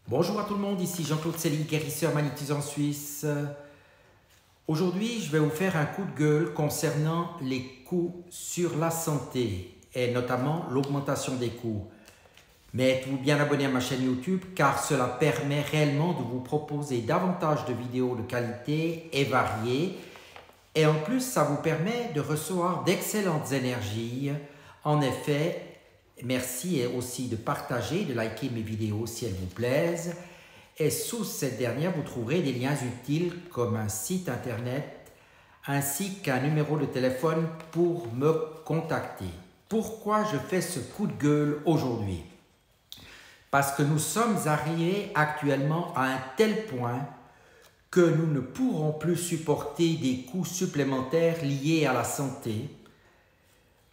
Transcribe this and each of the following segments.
Bonjour à tout le monde, ici Jean-Claude Selly, guérisseur magnétisant suisse. Aujourd'hui, je vais vous faire un coup de gueule concernant les coûts sur la santé et notamment l'augmentation des coûts. Mais êtes-vous bien abonné à ma chaîne YouTube car cela permet réellement de vous proposer davantage de vidéos de qualité et variées. Et en plus, ça vous permet de recevoir d'excellentes énergies. En effet, merci et aussi de partager, de liker mes vidéos si elles vous plaisent. Et sous cette dernière, vous trouverez des liens utiles comme un site internet ainsi qu'un numéro de téléphone pour me contacter. Pourquoi je fais ce coup de gueule aujourd'hui? Parce que nous sommes arrivés actuellement à un tel point que nous ne pourrons plus supporter des coûts supplémentaires liés à la santé,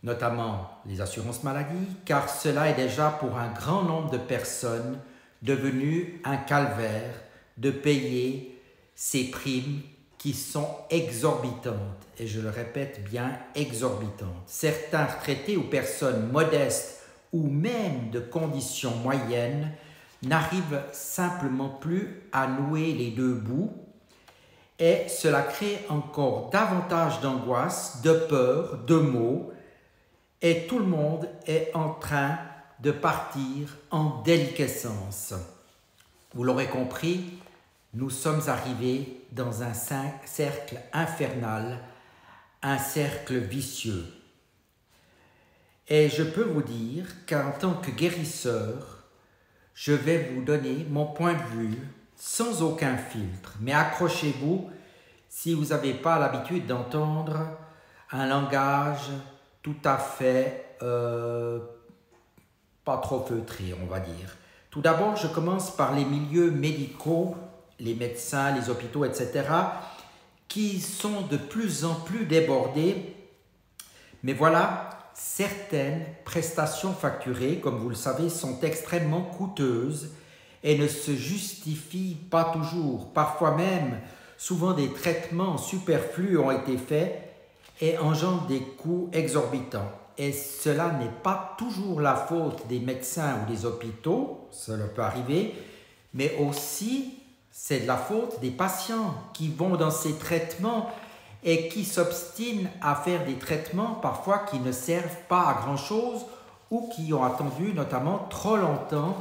notamment les assurances maladie, car cela est déjà pour un grand nombre de personnes devenu un calvaire de payer ces primes qui sont exorbitantes, et je le répète bien, exorbitantes. Certains retraités ou personnes modestes ou même de conditions moyennes n'arrivent simplement plus à nouer les deux bouts, et cela crée encore davantage d'angoisse, de peur, de maux, et tout le monde est en train de partir en déliquescence. Vous l'aurez compris, nous sommes arrivés dans un cercle infernal, un cercle vicieux. Et je peux vous dire qu'en tant que guérisseur, je vais vous donner mon point de vue sans aucun filtre. Mais accrochez-vous si vous n'avez pas l'habitude d'entendre un langage tout à fait pas trop feutré, on va dire. Tout d'abord, je commence par les milieux médicaux, les médecins, les hôpitaux, etc., qui sont de plus en plus débordés. Mais voilà, certaines prestations facturées, comme vous le savez, sont extrêmement coûteuses et ne se justifient pas toujours. Parfois même, souvent des traitements superflus ont été faits et engendrent des coûts exorbitants. Et cela n'est pas toujours la faute des médecins ou des hôpitaux, cela peut arriver, mais aussi c'est de la faute des patients qui vont dans ces traitements et qui s'obstinent à faire des traitements parfois qui ne servent pas à grand-chose ou qui ont attendu notamment trop longtemps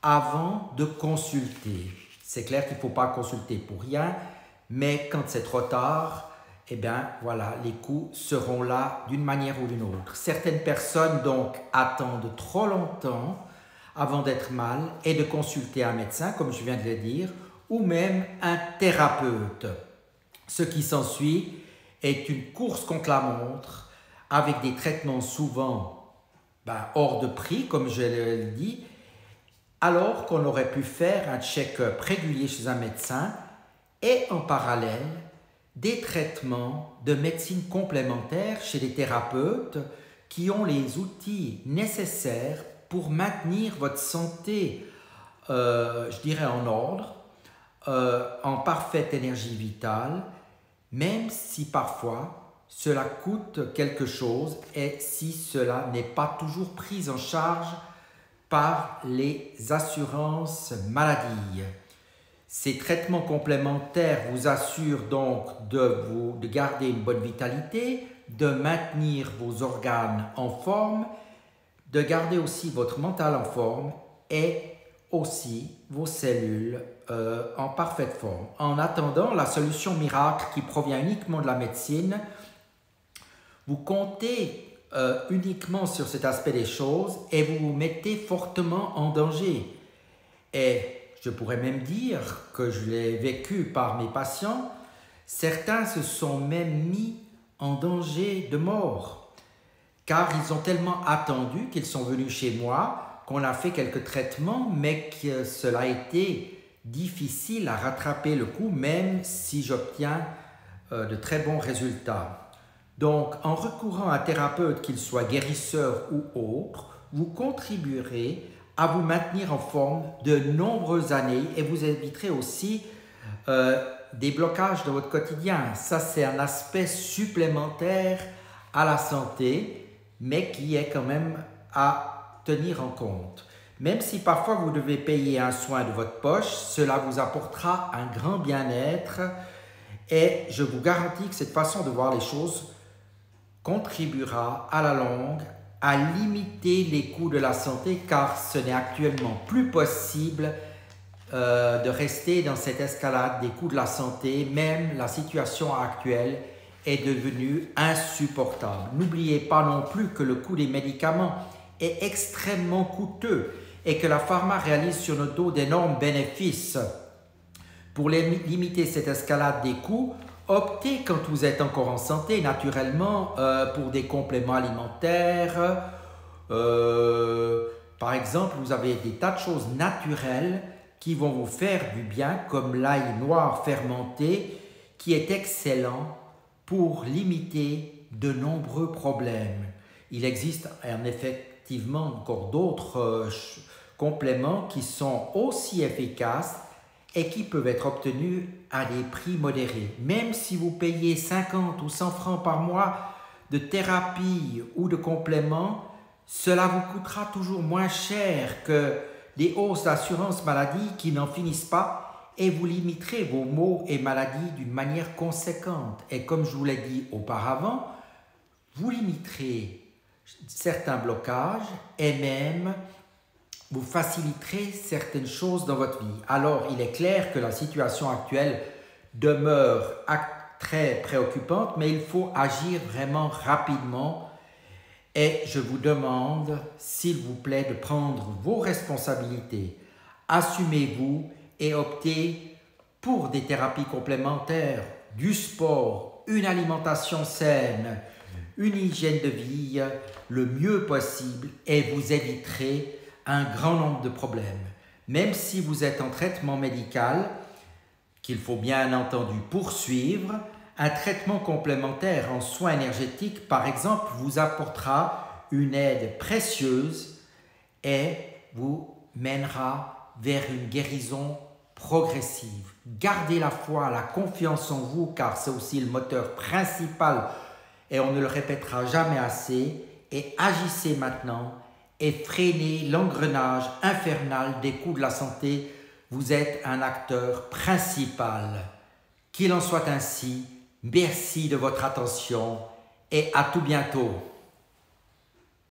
avant de consulter. C'est clair qu'il ne faut pas consulter pour rien, mais quand c'est trop tard, eh bien voilà, les coûts seront là d'une manière ou d'une autre. Certaines personnes donc attendent trop longtemps avant d'être mal et de consulter un médecin, comme je viens de le dire, ou même un thérapeute. Ce qui s'ensuit est une course contre la montre avec des traitements souvent hors de prix, comme je le dis, alors qu'on aurait pu faire un check-up régulier chez un médecin et en parallèle des traitements de médecine complémentaire chez les thérapeutes qui ont les outils nécessaires pour maintenir votre santé, je dirais en ordre, en parfaite énergie vitale, même si parfois cela coûte quelque chose et si cela n'est pas toujours pris en charge par les assurances maladie. Ces traitements complémentaires vous assurent donc de garder une bonne vitalité, de maintenir vos organes en forme, de garder aussi votre mental en forme et aussi vos cellules en parfaite forme. En attendant la solution miracle qui provient uniquement de la médecine, vous comptez uniquement sur cet aspect des choses et vous vous mettez fortement en danger. Et je pourrais même dire que je l'ai vécu par mes patients, certains se sont même mis en danger de mort, car ils ont tellement attendu qu'ils sont venus chez moi, qu'on a fait quelques traitements, mais que cela a été difficile à rattraper le coup, même si j'obtiens de très bons résultats. Donc, en recourant à un thérapeute, qu'il soit guérisseur ou autre, vous contribuerez à vous maintenir en forme de nombreuses années et vous éviterez aussi des blocages dans votre quotidien. Ça, c'est un aspect supplémentaire à la santé, mais qui est quand même à tenir en compte. Même si parfois vous devez payer un soin de votre poche, cela vous apportera un grand bien-être et je vous garantis que cette façon de voir les choses contribuera à la longue à limiter les coûts de la santé car ce n'est actuellement plus possible de rester dans cette escalade des coûts de la santé. Même la situation actuelle est devenue insupportable. N'oubliez pas non plus que le coût des médicaments est extrêmement coûteux et que la pharma réalise sur notre dos d'énormes bénéfices. Pour limiter cette escalade des coûts, optez quand vous êtes encore en santé, naturellement, pour des compléments alimentaires. Par exemple, vous avez des tas de choses naturelles qui vont vous faire du bien, comme l'ail noir fermenté, qui est excellent pour limiter de nombreux problèmes. Il existe effectivement encore d'autres compléments qui sont aussi efficaces et qui peuvent être obtenus à des prix modérés. Même si vous payez 50 ou 100 francs par mois de thérapie ou de compléments, cela vous coûtera toujours moins cher que des hausses d'assurance maladie qui n'en finissent pas et vous limiterez vos maux et maladies d'une manière conséquente. Et comme je vous l'ai dit auparavant, vous limiterez certains blocages et même vous faciliterez certaines choses dans votre vie. Alors, il est clair que la situation actuelle demeure très préoccupante, mais il faut agir vraiment rapidement. Et je vous demande, s'il vous plaît, de prendre vos responsabilités. Assumez-vous et optez pour des thérapies complémentaires, du sport, une alimentation saine, une hygiène de vie le mieux possible et vous éviterez un grand nombre de problèmes. Même si vous êtes en traitement médical, qu'il faut bien entendu poursuivre, un traitement complémentaire en soins énergétiques, par exemple, vous apportera une aide précieuse et vous mènera vers une guérison progressive. Gardez la foi, la confiance en vous, car c'est aussi le moteur principal et on ne le répétera jamais assez. Et agissez maintenant et freinez l'engrenage infernal des coûts de la santé. Vous êtes un acteur principal. Qu'il en soit ainsi. Merci de votre attention et à tout bientôt.